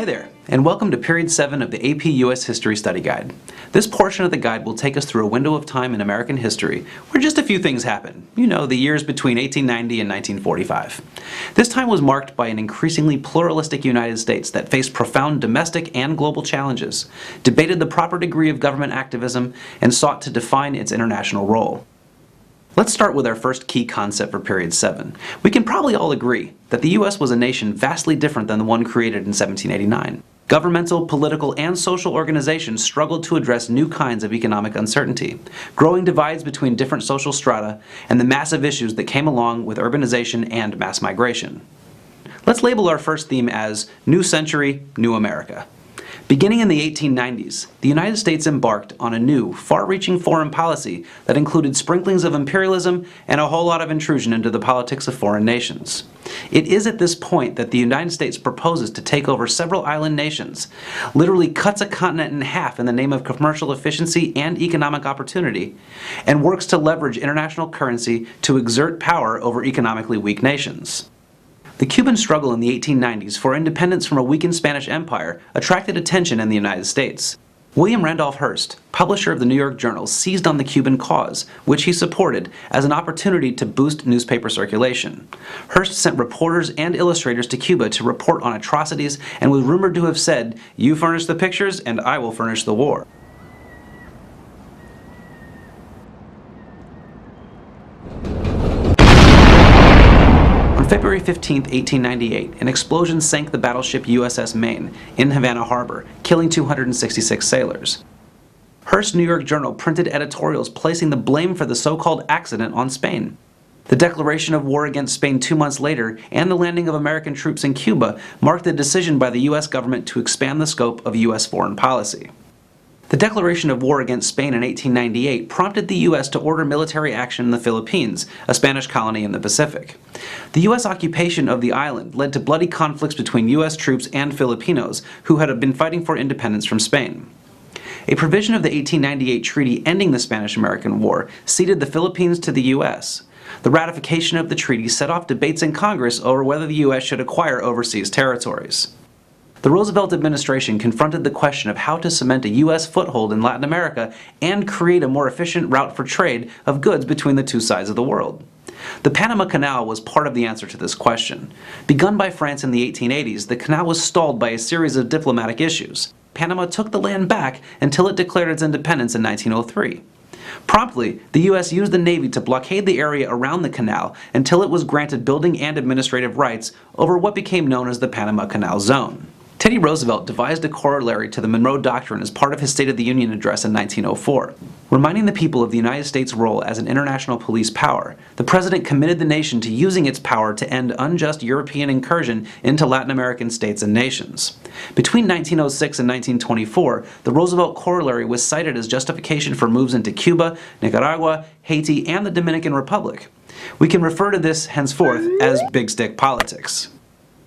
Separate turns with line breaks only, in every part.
Hi there, and welcome to Period 7 of the AP US History Study Guide. This portion of the guide will take us through a window of time in American history where just a few things happened. You know, the years between 1890 and 1945. This time was marked by an increasingly pluralistic United States that faced profound domestic and global challenges, debated the proper degree of government activism, and sought to define its international role. Let's start with our first key concept for Period 7. We can probably all agree that the US was a nation vastly different than the one created in 1789. Governmental, political, and social organizations struggled to address new kinds of economic uncertainty, growing divides between different social strata, and the massive issues that came along with urbanization and mass migration. Let's label our first theme as New Century, New America. Beginning in the 1890s, the United States embarked on a new, far-reaching foreign policy that included sprinklings of imperialism and a whole lot of intrusion into the politics of foreign nations. It is at this point that the United States proposes to take over several island nations, literally cuts a continent in half in the name of commercial efficiency and economic opportunity, and works to leverage international currency to exert power over economically weak nations. The Cuban struggle in the 1890s for independence from a weakened Spanish Empire attracted attention in the United States. William Randolph Hearst, publisher of the New York Journal, seized on the Cuban cause, which he supported, as an opportunity to boost newspaper circulation. Hearst sent reporters and illustrators to Cuba to report on atrocities and was rumored to have said, "You furnish the pictures and I will furnish the war." On February 15, 1898, an explosion sank the battleship USS Maine in Havana Harbor, killing 266 sailors. Hearst's New York Journal printed editorials placing the blame for the so-called accident on Spain. The declaration of war against Spain 2 months later and the landing of American troops in Cuba marked the decision by the US government to expand the scope of US foreign policy. The declaration of war against Spain in 1898 prompted the U.S. to order military action in the Philippines, a Spanish colony in the Pacific. The U.S. occupation of the island led to bloody conflicts between U.S. troops and Filipinos who had been fighting for independence from Spain. A provision of the 1898 treaty ending the Spanish-American War ceded the Philippines to the U.S. The ratification of the treaty set off debates in Congress over whether the U.S. should acquire overseas territories. The Roosevelt administration confronted the question of how to cement a U.S. foothold in Latin America and create a more efficient route for trade of goods between the two sides of the world. The Panama Canal was part of the answer to this question. Begun by France in the 1880s, the canal was stalled by a series of diplomatic issues. Panama took the land back until it declared its independence in 1903. Promptly, the U.S. used the Navy to blockade the area around the canal until it was granted building and administrative rights over what became known as the Panama Canal Zone. Teddy Roosevelt devised a corollary to the Monroe Doctrine as part of his State of the Union address in 1904. Reminding the people of the United States' role as an international police power, the president committed the nation to using its power to end unjust European incursion into Latin American states and nations. Between 1906 and 1924, the Roosevelt corollary was cited as justification for moves into Cuba, Nicaragua, Haiti, and the Dominican Republic. We can refer to this henceforth as big stick politics.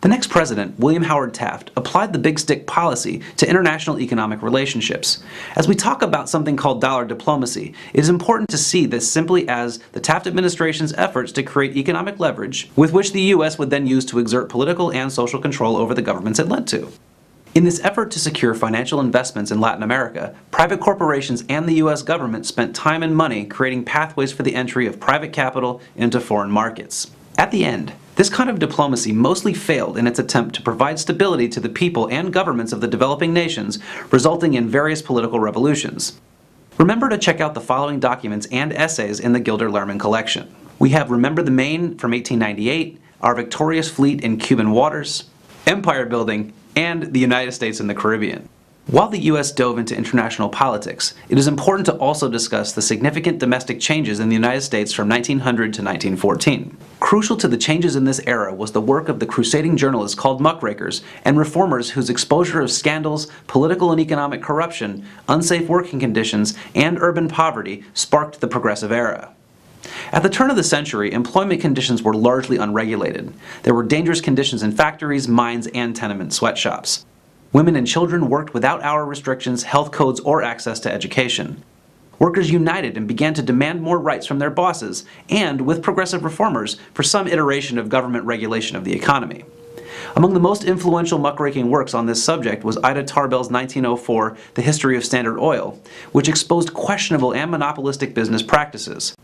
The next president, William Howard Taft, applied the big stick policy to international economic relationships. As we talk about something called dollar diplomacy, it is important to see this simply as the Taft administration's efforts to create economic leverage with which the U.S. would then use to exert political and social control over the governments it lent to. In this effort to secure financial investments in Latin America, private corporations and the U.S. government spent time and money creating pathways for the entry of private capital into foreign markets. At the end, this kind of diplomacy mostly failed in its attempt to provide stability to the people and governments of the developing nations, resulting in various political revolutions. Remember to check out the following documents and essays in the Gilder-Lehrman collection. We have Remember the Maine from 1898, Our Victorious Fleet in Cuban Waters, Empire Building, and the United States in the Caribbean. While the U.S. dove into international politics, it is important to also discuss the significant domestic changes in the United States from 1900 to 1914. Crucial to the changes in this era was the work of the crusading journalists called muckrakers and reformers whose exposure of scandals, political and economic corruption, unsafe working conditions, and urban poverty sparked the progressive era. At the turn of the century, employment conditions were largely unregulated. There were dangerous conditions in factories, mines, and tenement sweatshops. Women and children worked without hour restrictions, health codes, or access to education. Workers united and began to demand more rights from their bosses, and, with progressive reformers, for some iteration of government regulation of the economy. Among the most influential muckraking works on this subject was Ida Tarbell's 1904 The History of Standard Oil, which exposed questionable and monopolistic business practices.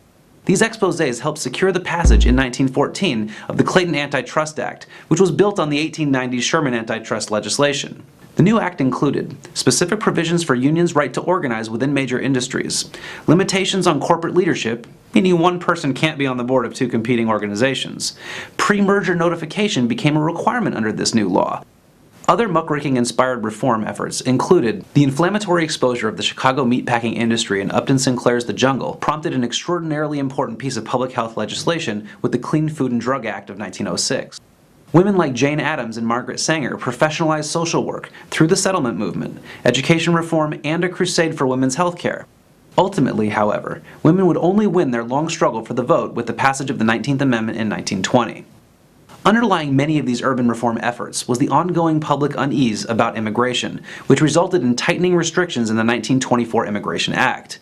These exposés helped secure the passage in 1914 of the Clayton Antitrust Act, which was built on the 1890s Sherman antitrust legislation. The new act included specific provisions for unions' right to organize within major industries, limitations on corporate leadership, meaning one person can't be on the board of two competing organizations. Pre-merger notification became a requirement under this new law. Other muckraking-inspired reform efforts included the inflammatory exposure of the Chicago meatpacking industry in Upton Sinclair's The Jungle prompted an extraordinarily important piece of public health legislation with the Clean Food and Drug Act of 1906. Women like Jane Addams and Margaret Sanger professionalized social work through the settlement movement, education reform, and a crusade for women's health care. Ultimately, however, women would only win their long struggle for the vote with the passage of the 19th Amendment in 1920. Underlying many of these urban reform efforts was the ongoing public unease about immigration, which resulted in tightening restrictions in the 1924 Immigration Act.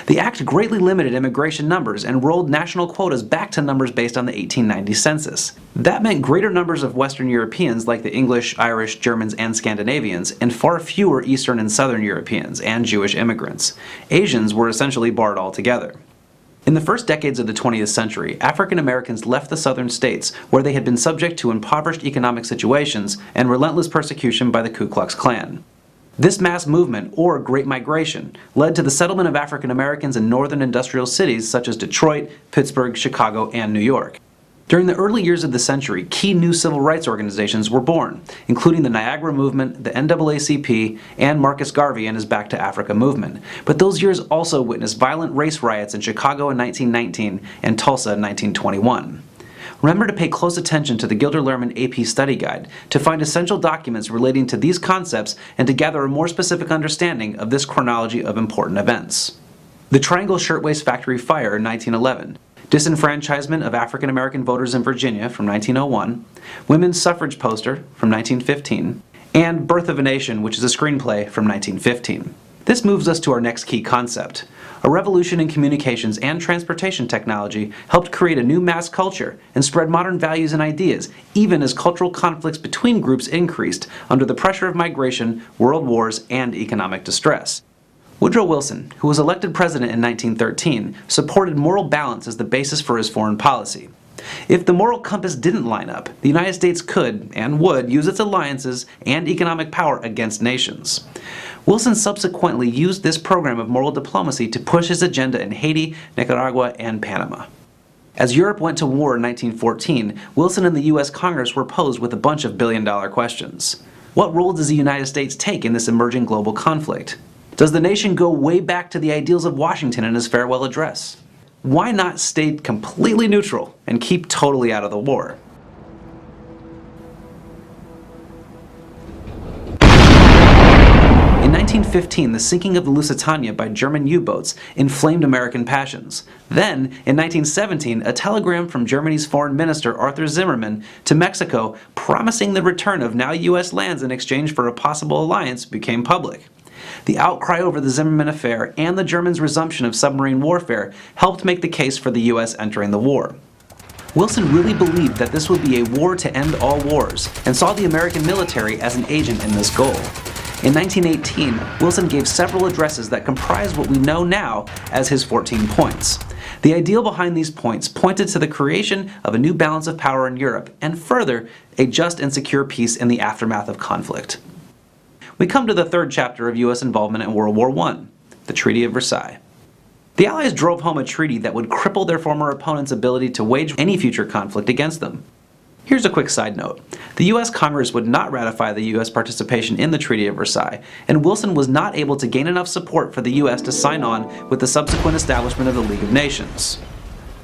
The act greatly limited immigration numbers and rolled national quotas back to numbers based on the 1890 census. That meant greater numbers of Western Europeans like the English, Irish, Germans, and Scandinavians, and far fewer Eastern and Southern Europeans and Jewish immigrants. Asians were essentially barred altogether. In the first decades of the 20th century, African Americans left the southern states where they had been subject to impoverished economic situations and relentless persecution by the Ku Klux Klan. This mass movement, or Great Migration, led to the settlement of African Americans in northern industrial cities such as Detroit, Pittsburgh, Chicago, and New York. During the early years of the century, key new civil rights organizations were born, including the Niagara Movement, the NAACP, and Marcus Garvey and his Back to Africa movement. But those years also witnessed violent race riots in Chicago in 1919 and Tulsa in 1921. Remember to pay close attention to the Gilder Lehrman AP Study Guide to find essential documents relating to these concepts and to gather a more specific understanding of this chronology of important events. The Triangle Shirtwaist Factory Fire in 1911. Disenfranchisement of African American voters in Virginia from 1901, Women's Suffrage Poster from 1915, and Birth of a Nation, which is a screenplay from 1915. This moves us to our next key concept. A revolution in communications and transportation technology helped create a new mass culture and spread modern values and ideas, even as cultural conflicts between groups increased under the pressure of migration, world wars, and economic distress. Woodrow Wilson, who was elected president in 1913, supported moral balance as the basis for his foreign policy. If the moral compass didn't line up, the United States could, and would, use its alliances and economic power against nations. Wilson subsequently used this program of moral diplomacy to push his agenda in Haiti, Nicaragua, and Panama. As Europe went to war in 1914, Wilson and the U.S. Congress were posed with a bunch of billion-dollar questions. What role does the United States take in this emerging global conflict? Does the nation go way back to the ideals of Washington in his farewell address? Why not stay completely neutral and keep totally out of the war? In 1915, the sinking of the Lusitania by German U-boats inflamed American passions. Then, in 1917, a telegram from Germany's Foreign Minister Arthur Zimmermann to Mexico promising the return of now U.S. lands in exchange for a possible alliance became public. The outcry over the Zimmermann affair and the Germans' resumption of submarine warfare helped make the case for the U.S. entering the war. Wilson really believed that this would be a war to end all wars, and saw the American military as an agent in this goal. In 1918, Wilson gave several addresses that comprise what we know now as his 14 points. The ideal behind these points pointed to the creation of a new balance of power in Europe, and further, a just and secure peace in the aftermath of conflict. We come to the third chapter of U.S. involvement in World War I, the Treaty of Versailles. The Allies drove home a treaty that would cripple their former opponent's ability to wage any future conflict against them. Here's a quick side note. The U.S. Congress would not ratify the U.S. participation in the Treaty of Versailles, and Wilson was not able to gain enough support for the U.S. to sign on with the subsequent establishment of the League of Nations.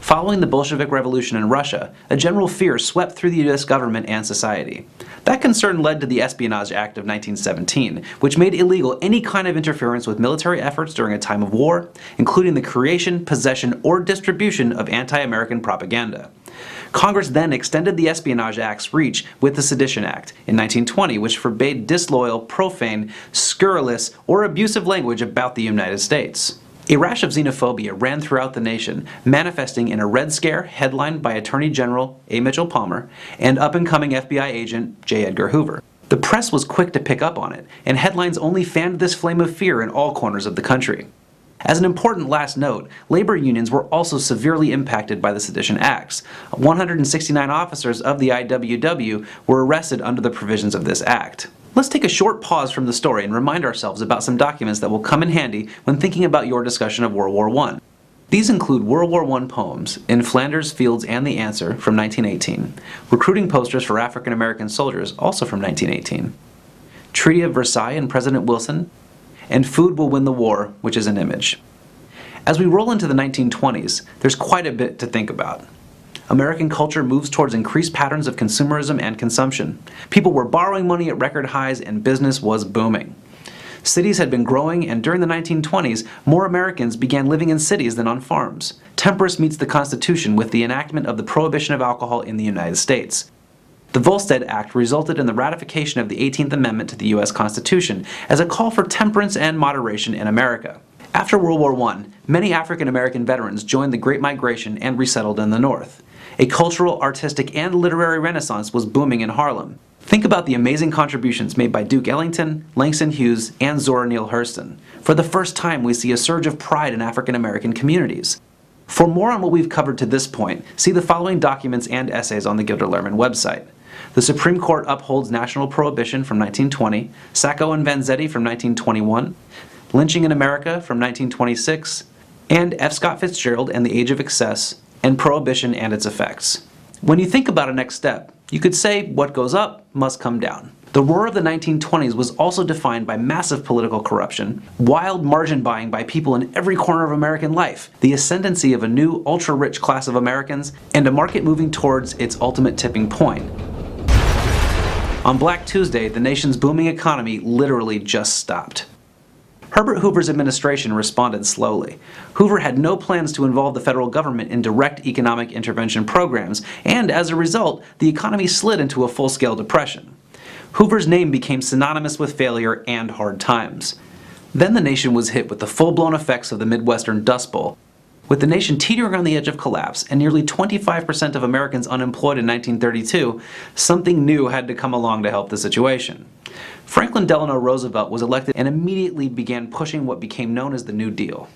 Following the Bolshevik Revolution in Russia, a general fear swept through the U.S. government and society. That concern led to the Espionage Act of 1917, which made illegal any kind of interference with military efforts during a time of war, including the creation, possession, or distribution of anti-American propaganda. Congress then extended the Espionage Act's reach with the Sedition Act in 1920, which forbade disloyal, profane, scurrilous, or abusive language about the United States. A rash of xenophobia ran throughout the nation, manifesting in a Red Scare headlined by Attorney General A. Mitchell Palmer and up-and-coming FBI agent J. Edgar Hoover. The press was quick to pick up on it, and headlines only fanned this flame of fear in all corners of the country. As an important last note, labor unions were also severely impacted by the Sedition Acts. 169 officers of the IWW were arrested under the provisions of this act. Let's take a short pause from the story and remind ourselves about some documents that will come in handy when thinking about your discussion of World War I. These include World War I poems, In Flanders Fields and the Answer, from 1918, recruiting posters for African American soldiers, also from 1918, Treaty of Versailles and President Wilson, and Food Will Win the War, which is an image. As we roll into the 1920s, there's quite a bit to think about. American culture moves towards increased patterns of consumerism and consumption. People were borrowing money at record highs and business was booming. Cities had been growing, and during the 1920s, more Americans began living in cities than on farms. Temperance meets the Constitution with the enactment of the prohibition of alcohol in the United States. The Volstead Act resulted in the ratification of the 18th Amendment to the U.S. Constitution as a call for temperance and moderation in America. After World War I, many African American veterans joined the Great Migration and resettled in the North. A cultural, artistic, and literary renaissance was booming in Harlem. Think about the amazing contributions made by Duke Ellington, Langston Hughes, and Zora Neale Hurston. For the first time, we see a surge of pride in African American communities. For more on what we've covered to this point, see the following documents and essays on the Gilder Lehrman website. The Supreme Court upholds national prohibition from 1920, Sacco and Vanzetti from 1921, Lynching in America from 1926, and F. Scott Fitzgerald and the Age of Excess, and Prohibition and its Effects. When you think about a next step, you could say what goes up must come down. The roar of the 1920s was also defined by massive political corruption, wild margin buying by people in every corner of American life, the ascendancy of a new ultra-rich class of Americans, and a market moving towards its ultimate tipping point. On Black Tuesday, the nation's booming economy literally just stopped. Herbert Hoover's administration responded slowly. Hoover had no plans to involve the federal government in direct economic intervention programs, and as a result, the economy slid into a full-scale depression. Hoover's name became synonymous with failure and hard times. Then the nation was hit with the full-blown effects of the Midwestern Dust Bowl. With the nation teetering on the edge of collapse and nearly 25% of Americans unemployed in 1932, something new had to come along to help the situation. Franklin Delano Roosevelt was elected and immediately began pushing what became known as the New Deal.